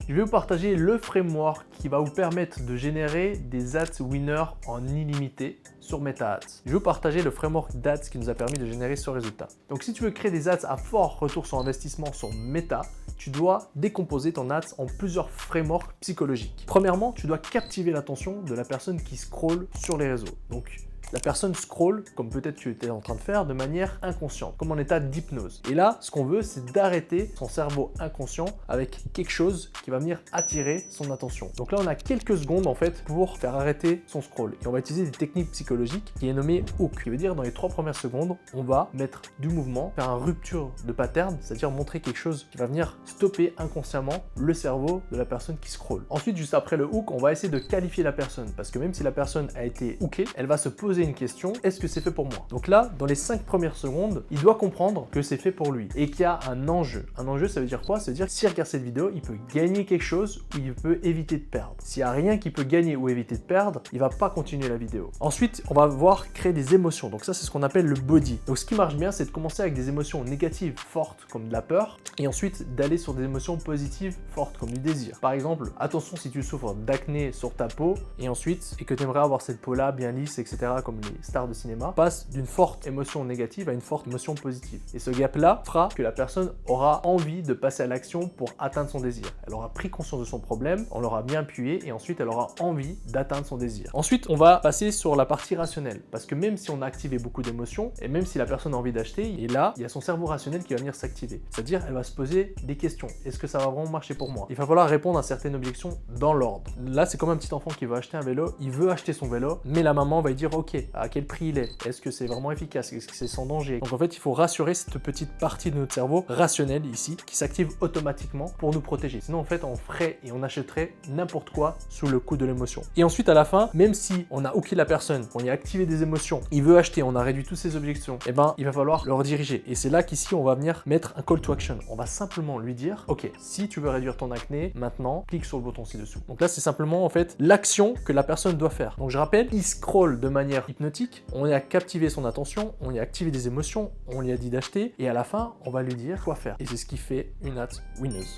je vais vous partager le framework qui va vous permettre de générer des ads winners en illimité sur Meta Ads. Je vais vous partager le framework d'ads qui nous a permis de générer ce résultat. Donc si tu veux créer des ads à fort retour sur investissement sur Meta, tu dois décomposer ton ads en plusieurs frameworks psychologiques. Premièrement, tu dois captiver l'attention de la personne qui scrolle sur les réseaux. Donc, la personne scrolle, comme peut-être tu étais en train de faire, de manière inconsciente, comme en état d'hypnose. Et là, ce qu'on veut, c'est d'arrêter son cerveau inconscient avec quelque chose qui va venir attirer son attention. Donc là, on a quelques secondes en fait pour faire arrêter son scroll. Et on va utiliser des techniques psychologiques qui est nommée hook, qui veut dire dans les 3 premières secondes, on va mettre du mouvement, faire une rupture de pattern, c'est-à-dire montrer quelque chose qui va venir stopper inconsciemment le cerveau de la personne qui scrolle. Ensuite, juste après le hook, on va essayer de qualifier la personne, parce que même si la personne a été hookée, elle va se poser une question, est-ce que c'est fait pour moi? Donc là, dans les 5 premières secondes, il doit comprendre que c'est fait pour lui et qu'il y a un enjeu. Un enjeu, ça veut dire quoi? Ça veut dire que s'il regarde cette vidéo, il peut gagner quelque chose ou il peut éviter de perdre. S'il n'y a rien qu'il peut gagner ou éviter de perdre, il va pas continuer la vidéo. Ensuite, on va voir créer des émotions. Donc ça, c'est ce qu'on appelle le body. Donc ce qui marche bien, c'est de commencer avec des émotions négatives fortes comme de la peur et ensuite d'aller sur des émotions positives fortes comme du désir. Par exemple, attention si tu souffres d'acné sur ta peau et ensuite et que tu aimerais avoir cette peau-là bien lisse, etc. comme les stars de cinéma, passe d'une forte émotion négative à une forte émotion positive. Et ce gap-là fera que la personne aura envie de passer à l'action pour atteindre son désir. Elle aura pris conscience de son problème, on l'aura bien appuyé et ensuite elle aura envie d'atteindre son désir. Ensuite, on va passer sur la partie rationnelle parce que même si on a activé beaucoup d'émotions et même si la personne a envie d'acheter, et là, il y a son cerveau rationnel qui va venir s'activer. C'est-à-dire, elle va se poser des questions. Est-ce que ça va vraiment marcher pour moi? Il va falloir répondre à certaines objections dans l'ordre. Là, c'est comme un petit enfant qui veut acheter un vélo. Il veut acheter son vélo, mais la maman va lui dire, ok, à quel prix il est? Est-ce que c'est vraiment efficace? Est-ce que c'est sans danger? Donc en fait, il faut rassurer cette petite partie de notre cerveau rationnel ici qui s'active automatiquement pour nous protéger. Sinon, en fait, on ferait et on achèterait n'importe quoi sous le coup de l'émotion. Et ensuite, à la fin, même si on a hooké la personne, on y a activé des émotions, il veut acheter, on a réduit toutes ses objections, et ben, il va falloir le rediriger. Et c'est là qu'ici, on va venir mettre un call to action. On va simplement lui dire, ok, si tu veux réduire ton acné, maintenant, clique sur le bouton ci-dessous. Donc là, c'est simplement en fait l'action que la personne doit faire. Donc je rappelle, il scrolle de manière hypnotique, on y a captivé son attention, on y a activé des émotions, on lui a dit d'acheter, et à la fin, on va lui dire quoi faire. Et c'est ce qui fait une ad winneuse.